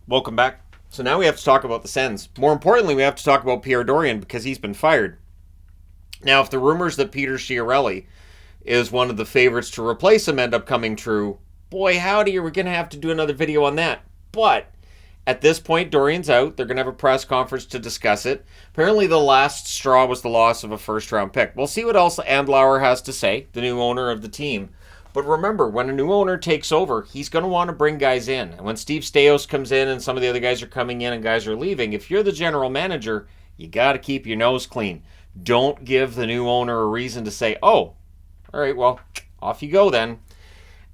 Welcome back. So now we have to talk about the Sens. More importantly, we have to talk about Pierre Dorion because he's been fired. Now, if the rumors that Peter Chiarelli is one of the favorites to replace him end up coming true, boy howdy, we're going to have to do another video on that. But at this point, Dorion's out. They're going to have a press conference to discuss it. Apparently, the last straw was the loss of a first-round pick. We'll see what else Andlauer has to say, the new owner of the team. But remember, when a new owner takes over, he's going to want to bring guys in. And when Steve Staios comes in and some of the other guys are coming in and guys are leaving, if you're the general manager, you got to keep your nose clean. Don't give the new owner a reason to say, oh, all right, well, off you go then.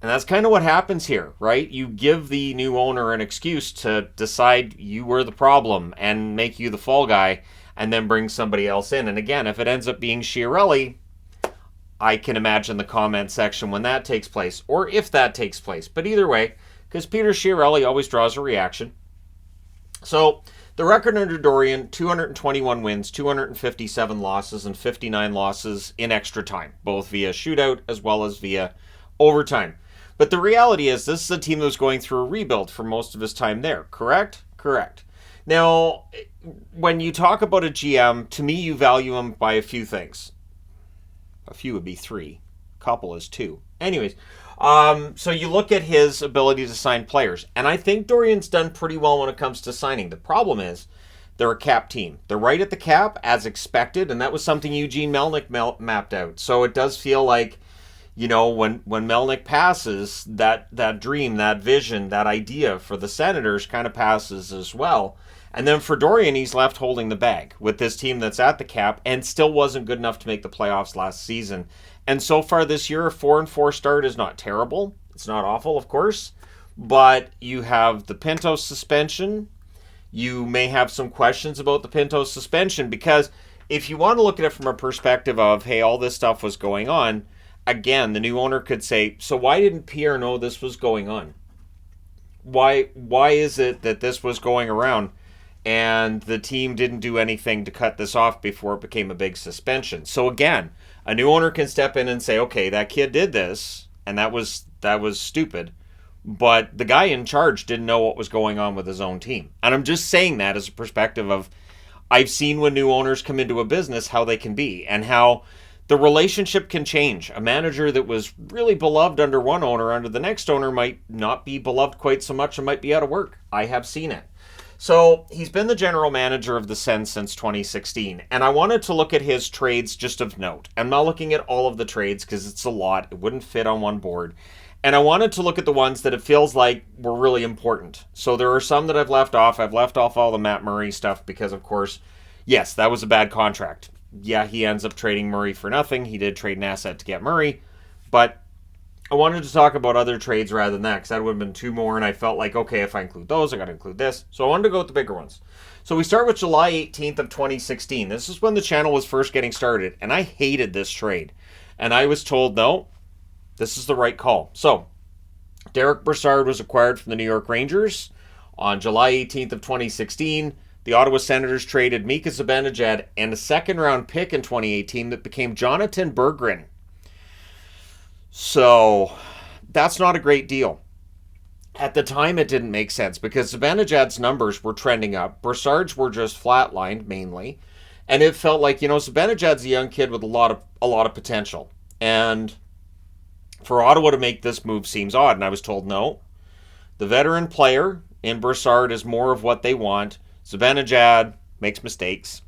And that's kind of what happens here, right? You give the new owner an excuse to decide you were the problem and make you the fall guy and then bring somebody else in. And again, if it ends up being Chiarelli, I can imagine the comment section when that takes place, or if that takes place. But either way, because Peter Chiarelli always draws a reaction. So the record under Dorion, 221 wins, 257 losses, and 59 losses in extra time, both via shootout as well as via overtime. But the reality is this is a team that was going through a rebuild for most of his time there, correct? Correct. Now, when you talk about a GM, to me you value him by a few things. A few would be three. A couple is two. Anyways, so you look at his ability to sign players, and I think Dorion's done pretty well when it comes to signing. The problem is they're a cap team. They're right at the cap as expected, and that was something Eugene Melnyk mapped out. So it does feel like, you know, when Melnyk passes, that dream, that vision, that idea for the Senators kind of passes as well. And then for Dorion, he's left holding the bag with this team that's at the cap and still wasn't good enough to make the playoffs last season. And so far this year, a 4-4 start is not terrible. It's not awful, of course. But you have the Pinto suspension. You may have some questions about the Pinto suspension because if you want to look at it from a perspective of, hey, all this stuff was going on, again, the new owner could say, so why didn't Pierre know this was going on? Why is it that this was going around? And the team didn't do anything to cut this off before it became a big suspension. So again, a new owner can step in and say, okay, that kid did this, and that was stupid. But the guy in charge didn't know what was going on with his own team. And I'm just saying that as a perspective of, I've seen when new owners come into a business how they can be, and how the relationship can change. A manager that was really beloved under one owner, under the next owner, might not be beloved quite so much and might be out of work. I have seen it. So he's been the general manager of the Sens since 2016, and I wanted to look at his trades just of note. I'm not looking at all of the trades because it's a lot. It wouldn't fit on one board. And I wanted to look at the ones that it feels like were really important. So there are some that I've left off. I've left off all the Matt Murray stuff because, of course, yes, that was a bad contract. Yeah, he ends up trading Murray for nothing. He did trade an asset to get Murray, but I wanted to talk about other trades rather than that because that would have been two more, and I felt like, okay, if I include those, I got to include this. So I wanted to go with the bigger ones. So we start with July 18th of 2016. This is when the channel was first getting started, and I hated this trade. And I was told, no, this is the right call. So Derek Brassard was acquired from the New York Rangers on July 18th of 2016. The Ottawa Senators traded Mika Zibanejad and a second-round pick in 2018 that became Jonathan Berggren. So that's not a great deal. At the time, it didn't make sense because Zibanejad's numbers were trending up. Brassard's were just flatlined mainly. And it felt like, you know, Zibanejad's a young kid with a lot of potential. And for Ottawa to make this move seems odd. And I was told, no, the veteran player in Brassard is more of what they want. Zibanejad makes mistakes.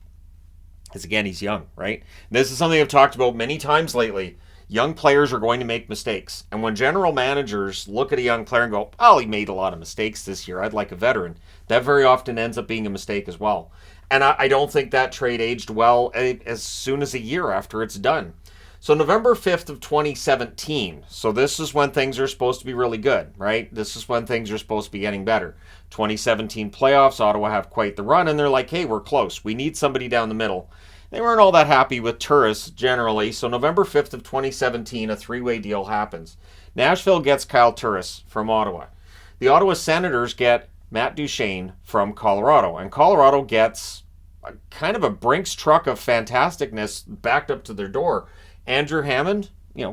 Because again, he's young, right? This is something I've talked about many times lately. Young players are going to make mistakes. And when general managers look at a young player and go, oh, he made a lot of mistakes this year, I'd like a veteran, that very often ends up being a mistake as well. And I don't think that trade aged well as soon as a year after it's done. So November 5th of 2017, so this is when things are supposed to be really good, right? This is when things are supposed to be getting better. 2017 playoffs, Ottawa have quite the run, and they're like, hey, we're close. We need somebody down the middle. They weren't all that happy with Turris generally, so November 5th of 2017, a three-way deal happens. Nashville gets Kyle Turris from Ottawa. The Ottawa Senators get Matt Duchene from Colorado, and Colorado gets kind of a Brinks truck of fantasticness backed up to their door. Andrew Hammond,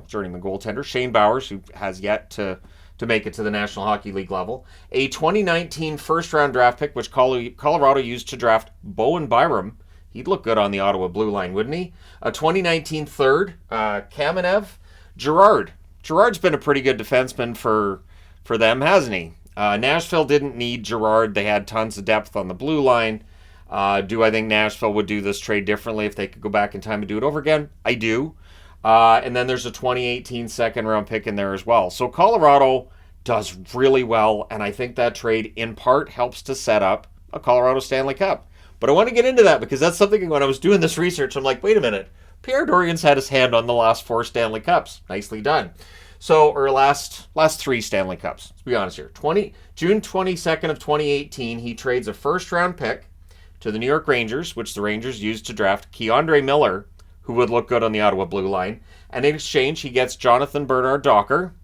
journeyman goaltender. Shane Bowers, who has yet to to make it to the National Hockey League level. A 2019 first-round draft pick, which Colorado used to draft Bowen Byram. He'd look good on the Ottawa blue line, wouldn't he? A 2019 third, Kamenev. Gerard's been a pretty good defenseman for them, hasn't he? Nashville didn't need Gerard. They had tons of depth on the blue line. Do I think Nashville would do this trade differently if they could go back in time and do it over again? I do. And then there's a 2018 second-round pick in there as well. So Colorado does really well, and I think that trade in part helps to set up a Colorado Stanley Cup. But I want to get into that because that's something when I was doing this research, I'm like, wait a minute. Pierre Dorion's had his hand on the last 4 Stanley Cups. Nicely done. So, or last 3 Stanley Cups. Let's be honest here. June 22nd of 2018, he trades a first-round pick to the New York Rangers, which the Rangers used to draft Keandre Miller, who would look good on the Ottawa blue line. And in exchange, he gets Jonathan Bernard Docker,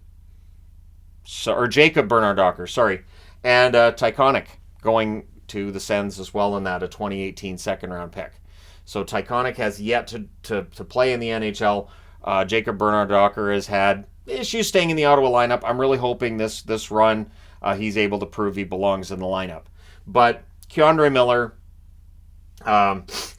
or Jacob Bernard Docker, sorry, and Tyconic going to the Sens as well in that, a 2018 second-round pick. So Tyconic has yet to play in the NHL. Jacob Bernard Docker has had issues staying in the Ottawa lineup. I'm really hoping this run he's able to prove he belongs in the lineup. But Keandre Miller,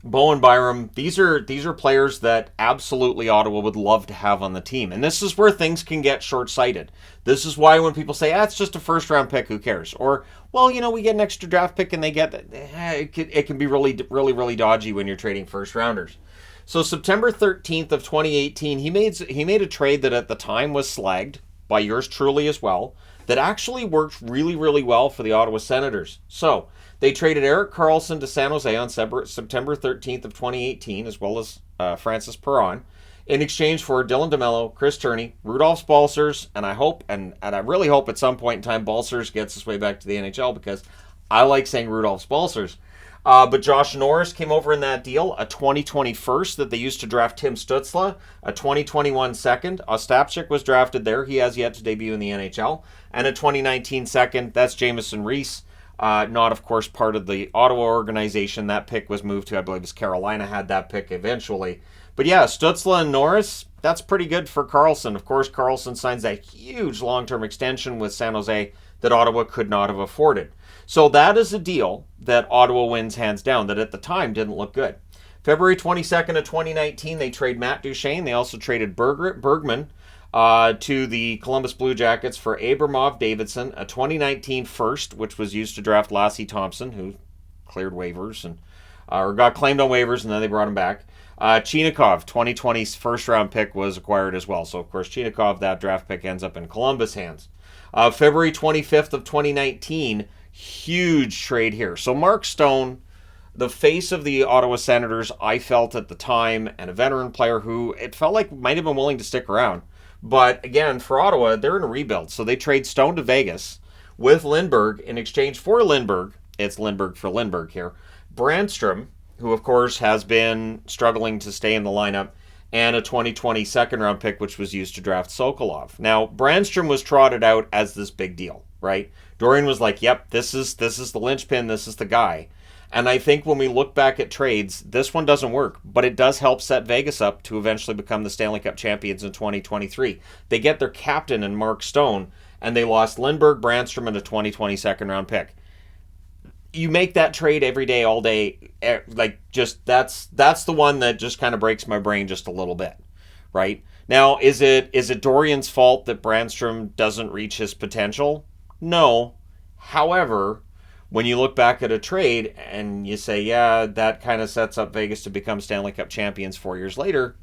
Bowen Byram, these are players that absolutely Ottawa would love to have on the team. And this is where things can get short-sighted. This is why when people say, it's just a first-round pick, who cares? Or, well, we get an extra draft pick and they get it can be really, really, really dodgy when you're trading first-rounders. So September 13th of 2018, he made a trade that at the time was slagged by yours truly as well, that actually worked really, really well for the Ottawa Senators. So they traded Erik Karlsson to San Jose on September 13th of 2018, as well as Francis Perron, in exchange for Dylan DeMello, Chris Turney, Rudolph Balcers, and I hope, and I really hope at some point in time Balcers gets his way back to the NHL because I like saying Rudolph Balcers. But Josh Norris came over in that deal, a 2020 first that they used to draft Tim Stützle, a 2021 second. Ostapchuk was drafted there. He has yet to debut in the NHL. And a 2019 second, that's Jamieson Reese. Not, of course, part of the Ottawa organization. That pick was moved to, I believe, Carolina had that pick eventually. But yeah, Stützle and Norris, that's pretty good for Karlsson. Of course, Karlsson signs that huge long-term extension with San Jose that Ottawa could not have afforded. So that is a deal that Ottawa wins hands down, that at the time didn't look good. February 22nd of 2019, they trade Matt Duchene. They also traded Bergman to the Columbus Blue Jackets for Abramov Davidson, a 2019 first, which was used to draft Lassie Thompson, who cleared waivers and or got claimed on waivers, and then they brought him back. Chinakhov, 2020's first-round pick, was acquired as well. So, of course, Chinakhov, that draft pick ends up in Columbus' hands. February 25th of 2019, huge trade here. So Mark Stone, the face of the Ottawa Senators, I felt at the time, and a veteran player who it felt like might have been willing to stick around. But again, for Ottawa, they're in a rebuild. So they trade Stone to Vegas with Lindbergh in exchange for Lindbergh. It's Lindbergh for Lindbergh here. Brandstrom, who of course has been struggling to stay in the lineup, and a 2020 second-round pick, which was used to draft Sokolov. Now, Brandstrom was trotted out as this big deal, right? Dorion was like, yep, this is the linchpin, this is the guy. And I think when we look back at trades, this one doesn't work, but it does help set Vegas up to eventually become the Stanley Cup champions in 2023. They get their captain in Mark Stone, and they lost Lindbergh, Brandstrom, and a 2020 second-round pick. You make that trade every day, all day, like just that's the one that just kind of breaks my brain just a little bit, right? Now, is it Dorion's fault that Brandstrom doesn't reach his potential? No. However, when you look back at a trade and you say, yeah, that kind of sets up Vegas to become Stanley Cup champions 4 years later,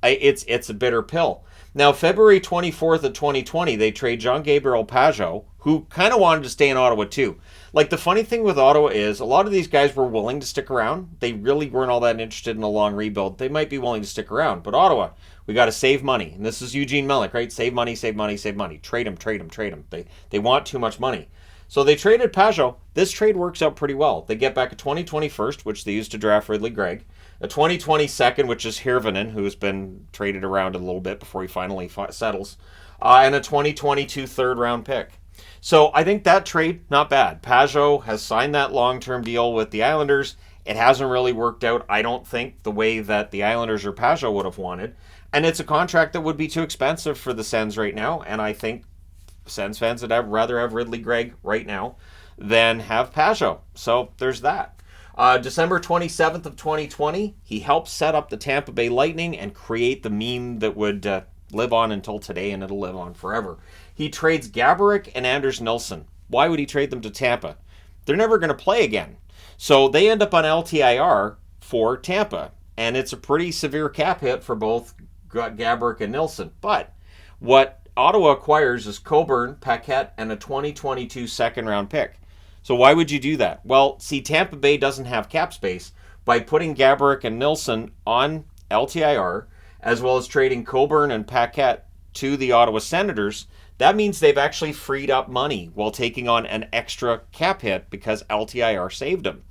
it's a bitter pill. Now, February 24th of 2020, they trade Jean-Gabriel Pageau, who kind of wanted to stay in Ottawa too. Like, the funny thing with Ottawa is a lot of these guys were willing to stick around. They really weren't all that interested in a long rebuild. They might be willing to stick around. But Ottawa, we got to save money. And this is Eugene Melnyk, right? Save money, save money, save money. Trade him, trade him, trade him. They want too much money. So they traded Pageau. This trade works out pretty well. They get back a 2020 first, which they used to draft Ridley Gregg, a 2020 second, which is Hirvonen, who's been traded around a little bit before he finally settles, and a 2022 third-round pick. So I think that trade, not bad. Pageau has signed that long-term deal with the Islanders. It hasn't really worked out, I don't think, the way that the Islanders or Pageau would have wanted. And it's a contract that would be too expensive for the Sens right now, and I think Sens fans would rather have Ridley Gregg right now than have Pajot. So there's that. December 27th of 2020, he helped set up the Tampa Bay Lightning and create the meme that would live on until today, and it'll live on forever. He trades Gaborik and Anders Nilsson. Why would he trade them to Tampa? They're never going to play again. So they end up on LTIR for Tampa, and it's a pretty severe cap hit for both Gaborik and Nilsson. But what Ottawa acquires is Coburn, Paquette, and a 2022 second-round pick. So why would you do that? Well, see, Tampa Bay doesn't have cap space. By putting Gaborik and Nilsson on LTIR, as well as trading Coburn and Paquette to the Ottawa Senators, that means they've actually freed up money while taking on an extra cap hit because LTIR saved them.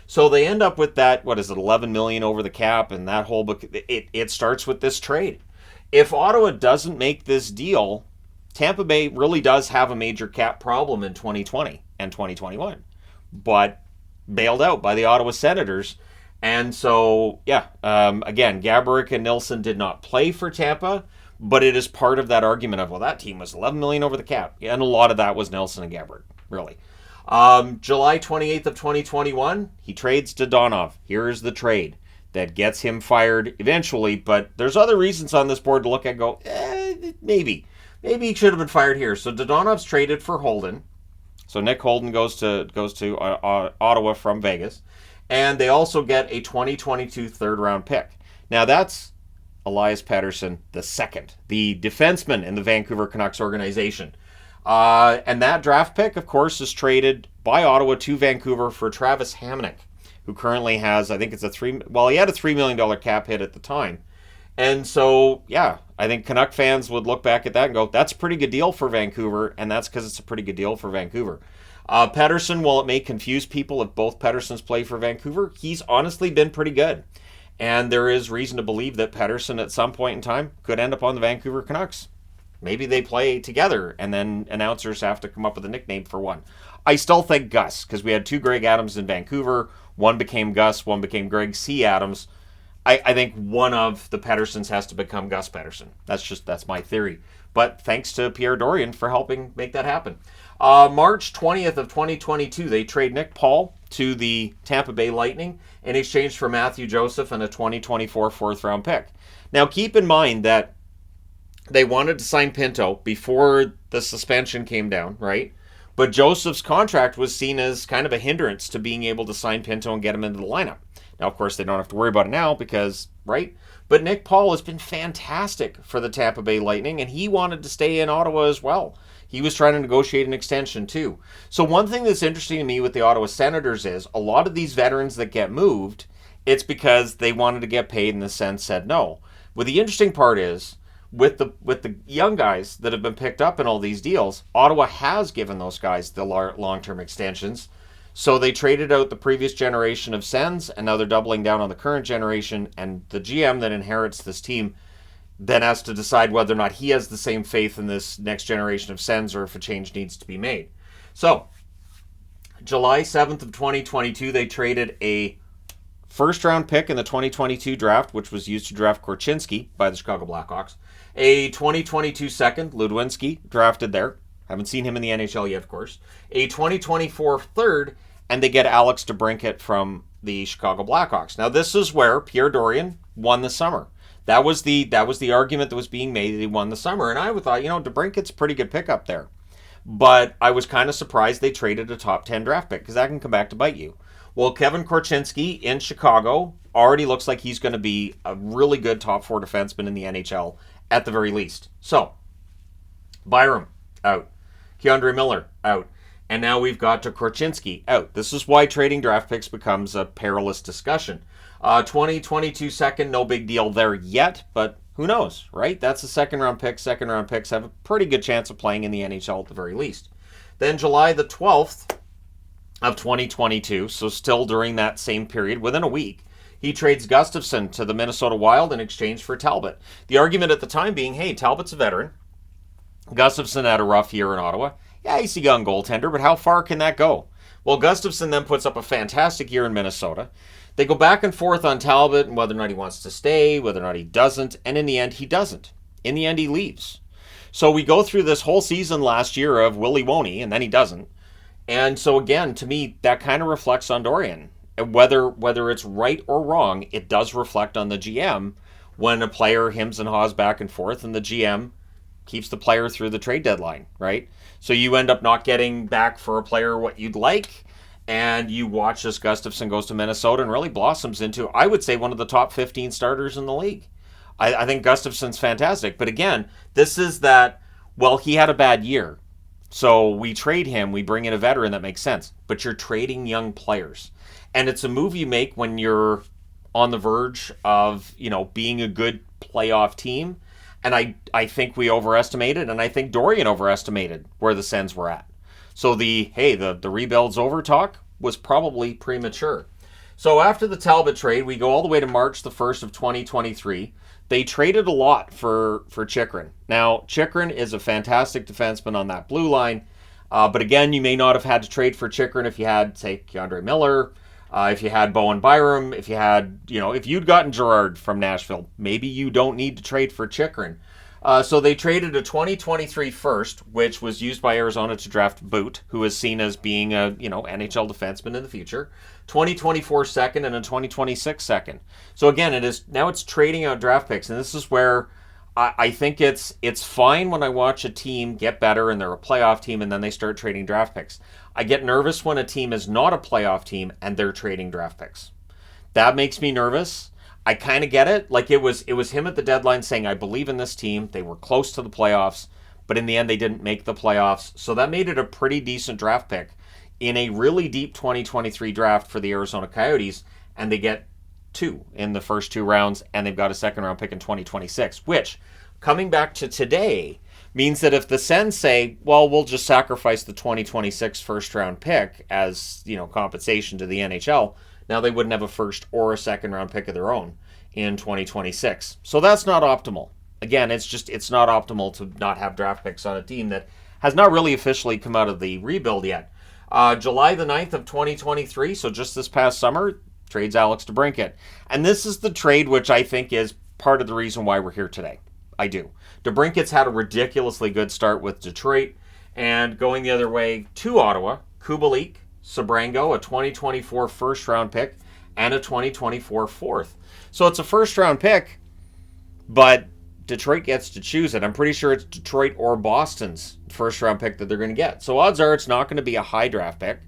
So they end up with that, what is it, $11 million over the cap, and that whole book. It starts with this trade. If Ottawa doesn't make this deal, Tampa Bay really does have a major cap problem in 2020 and 2021, but bailed out by the Ottawa Senators. And so, again, Gaborik and Nilsson did not play for Tampa, but it is part of that argument of, well, that team was $11 million over the cap. And a lot of that was Nilsson and Gaborik, really. July 28th of 2021, he trades Dodonov. Here's the trade that gets him fired eventually, but there's other reasons on this board to look at and go, maybe he should have been fired here. So Dodonov's traded for Holden. So Nick Holden goes to Ottawa from Vegas. And they also get a 2022 third-round pick. Now, that's Elias Pettersson II, the defenseman in the Vancouver Canucks organization. And that draft pick, of course, is traded by Ottawa to Vancouver for Travis Hamonic, who currently has, I think it's he had a $3 million cap hit at the time. And so, I think Canuck fans would look back at that and go, that's a pretty good deal for Vancouver, and that's because it's a pretty good deal for Vancouver. Pettersson, while it may confuse people if both Petterssons play for Vancouver, he's honestly been pretty good. And there is reason to believe that Pettersson at some point in time could end up on the Vancouver Canucks. Maybe they play together and then announcers have to come up with a nickname for one. I still think Gus, because we had two Greg Adams in Vancouver. One became Gus, one became Greg C. Adams. I think one of the Petterssons has to become Gus Pettersson. That's my theory. But thanks to Pierre Dorion for helping make that happen. March 20th of 2022, they trade Nick Paul to the Tampa Bay Lightning in exchange for Matthew Joseph and a 2024 fourth-round pick. Now, keep in mind that they wanted to sign Pinto before the suspension came down, right? But Joseph's contract was seen as kind of a hindrance to being able to sign Pinto and get him into the lineup. Now, of course, they don't have to worry about it now because, right? But Nick Paul has been fantastic for the Tampa Bay Lightning, and he wanted to stay in Ottawa as well. He was trying to negotiate an extension too. So one thing that's interesting to me with the Ottawa Senators is a lot of these veterans that get moved, it's because they wanted to get paid and the Sens said no. But the interesting part is, with the young guys that have been picked up in all these deals, Ottawa has given those guys the long-term extensions. So they traded out the previous generation of Sens, and now they're doubling down on the current generation, and the GM that inherits this team then has to decide whether or not he has the same faith in this next generation of Sens or if a change needs to be made. So, July 7th of 2022, they traded a first-round pick in the 2022 draft, which was used to draft Korchinski by the Chicago Blackhawks. A 2022 second, Ludwinski, drafted there. Haven't seen him in the NHL yet, of course. A 2024 third, and they get Alex DeBrincat from the Chicago Blackhawks. Now, this is where Pierre Dorion won the summer. That was the argument that was being made that he won the summer. And I thought, DeBrincat's a pretty good pickup there. But I was kind of surprised they traded a top 10 draft pick because that can come back to bite you. Well, Kevin Korchinski in Chicago already looks like he's going to be a really good top 4 defenseman in the NHL at the very least. So, Byram, out. Keandre Miller, out. And now we've got to Korchinski, out. This is why trading draft picks becomes a perilous discussion. 2022 second, no big deal there yet, but who knows, right? That's a second-round pick. Second-round picks have a pretty good chance of playing in the NHL at the very least. Then July the 12th of 2022, so still during that same period, within a week, he trades Gustafsson to the Minnesota Wild in exchange for Talbot. The argument at the time being, hey, Talbot's a veteran. Gustafsson had a rough year in Ottawa. Yeah, he's a young goaltender, but how far can that go? Well, Gustafsson then puts up a fantastic year in Minnesota. They go back and forth on Talbot and whether or not he wants to stay, whether or not he doesn't, and in the end, he doesn't. In the end, he leaves. So we go through this whole season last year of will he, won't he, and then he doesn't. And so again, to me, that kind of reflects on Dorion. Whether it's right or wrong, it does reflect on the GM when a player hems and haws back and forth, and the GM keeps the player through the trade deadline, right? So you end up not getting back for a player what you'd like, and you watch as Gustafsson goes to Minnesota and really blossoms into, I would say, one of the top 15 starters in the league. I think Gustafsson's fantastic. But again, this is that, well, he had a bad year. So we trade him, we bring in a veteran, that makes sense. But you're trading young players. And it's a move you make when you're on the verge of, being a good playoff team. And I think we overestimated, and I think Dorion overestimated where the Sens were at. So the rebuild's over talk was probably premature. So after the Talbot trade, we go all the way to March the 1st of 2023. They traded a lot for Chychrun. Now, Chychrun is a fantastic defenseman on that blue line. But again, you may not have had to trade for Chychrun if you had, say, Keandre Miller, if you had Bowen Byram, if you'd gotten Gerard from Nashville, maybe you don't need to trade for Chychrun. So they traded a 2023 first, which was used by Arizona to draft Boot, who is seen as being a NHL defenseman in the future. 2024 second and a 2026 second. So again, it's trading out draft picks, and this is where I think it's fine when I watch a team get better and they're a playoff team and then they start trading draft picks. I get nervous when a team is not a playoff team and they're trading draft picks. That makes me nervous. I kind of get it. Like it was him at the deadline saying, I believe in this team. They were close to the playoffs, but in the end they didn't make the playoffs. So that made it a pretty decent draft pick in a really deep 2023 draft for the Arizona Coyotes, and they get 2 in the first 2 rounds, and they've got a second round pick in 2026, which, coming back to today, means that if the Sens say, well, we'll just sacrifice the 2026 first round pick as, compensation to the NHL, now they wouldn't have a first or a second round pick of their own in 2026. So that's not optimal. Again, it's not optimal to not have draft picks on a team that has not really officially come out of the rebuild yet. July the 9th of 2023, so just this past summer, trades Alex DeBrincat. And this is the trade which I think is part of the reason why we're here today. I do. DeBrincat's had a ridiculously good start with Detroit, and going the other way to Ottawa, Kubalik, Sebrango, a 2024 first-round pick, and a 2024 fourth. So it's a first-round pick, but Detroit gets to choose it. I'm pretty sure it's Detroit or Boston's first-round pick that they're going to get. So odds are it's not going to be a high draft pick.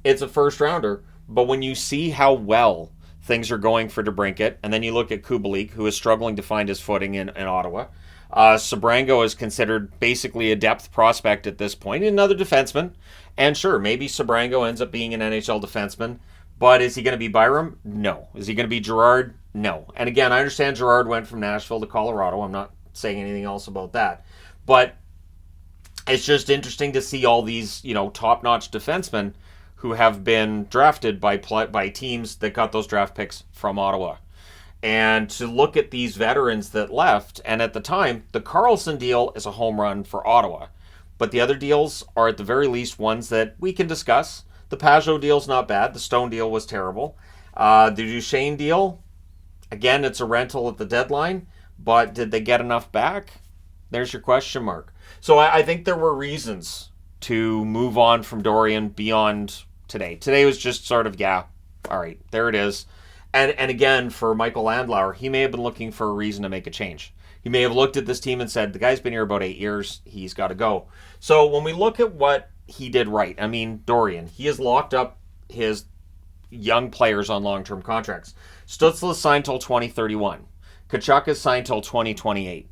It's a first-rounder. But when you see how well things are going for DeBrincat, and then you look at Kubalik, who is struggling to find his footing in Ottawa, Sebrango is considered basically a depth prospect at this point, another defenseman. And sure, maybe Sebrango ends up being an NHL defenseman, but is he going to be Byram? No. Is he going to be Gerard? No. And again, I understand Gerard went from Nashville to Colorado. I'm not saying anything else about that. But it's just interesting to see all these, top-notch defensemen who have been drafted by teams that got those draft picks from Ottawa. And to look at these veterans that left, and at the time, the Karlsson deal is a home run for Ottawa. But the other deals are at the very least ones that we can discuss. The Pajot deal's not bad. The Stone deal was terrible. The Duchesne deal, again, it's a rental at the deadline. But did they get enough back? There's your question mark. So I think there were reasons to move on from Dorion beyond today. Today was just sort of, all right, there it is. And again, for Michael Landauer, he may have been looking for a reason to make a change. He may have looked at this team and said, the guy's been here about 8 years, he's got to go. So when we look at what he did right, Dorion, he has locked up his young players on long-term contracts. Stützle is signed till 2031. Tkachuk is signed till 2028.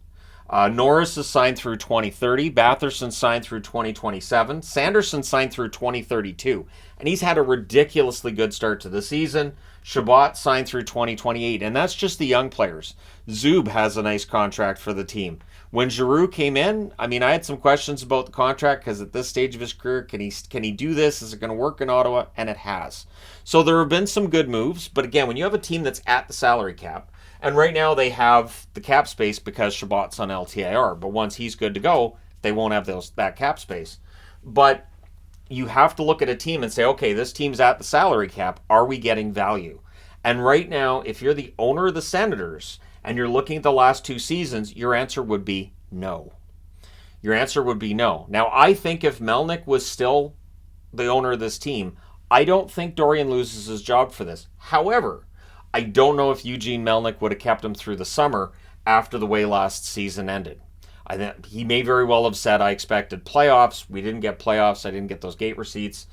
Norris is signed through 2030. Batherson signed through 2027. Sanderson signed through 2032. And he's had a ridiculously good start to the season. Chabot signed through 2028. And that's just the young players. Zub has a nice contract for the team. When Giroux came in, I had some questions about the contract because at this stage of his career, can he do this? Is it going to work in Ottawa? And it has. So there have been some good moves. But again, when you have a team that's at the salary cap, and right now they have the cap space because Chabot's on LTIR. But once he's good to go, they won't have that cap space. But you have to look at a team and say, okay, this team's at the salary cap. Are we getting value? And right now, if you're the owner of the Senators and you're looking at the last 2 seasons, your answer would be no. Your answer would be no. Now, I think if Melnyk was still the owner of this team, I don't think Dorion loses his job for this. However, I don't know if Eugene Melnyk would have kept him through the summer after the way last season ended. I think he may very well have said, I expected playoffs. We didn't get playoffs. I didn't get those gate receipts.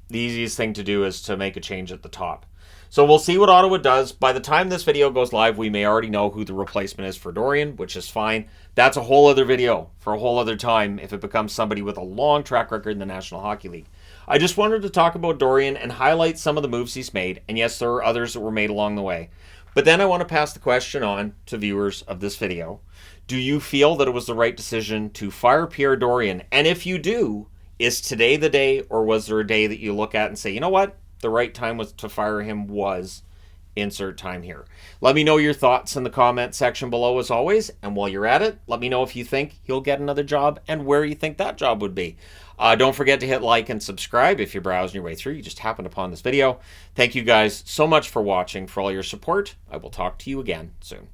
The easiest thing to do is to make a change at the top. So we'll see what Ottawa does. By the time this video goes live, we may already know who the replacement is for Dorion, which is fine. That's a whole other video for a whole other time if it becomes somebody with a long track record in the National Hockey League. I just wanted to talk about Dorion and highlight some of the moves he's made. And yes, there are others that were made along the way. But then I want to pass the question on to viewers of this video. Do you feel that it was the right decision to fire Pierre Dorion? And if you do, is today the day, or was there a day that you look at and say, you know what? The right time was to fire him was insert time here. Let me know your thoughts in the comment section below as always. And while you're at it, let me know if you think he'll get another job and where you think that job would be. Don't forget to hit like and subscribe if you're browsing your way through. You just happened upon this video. Thank you guys so much for watching, for all your support. I will talk to you again soon.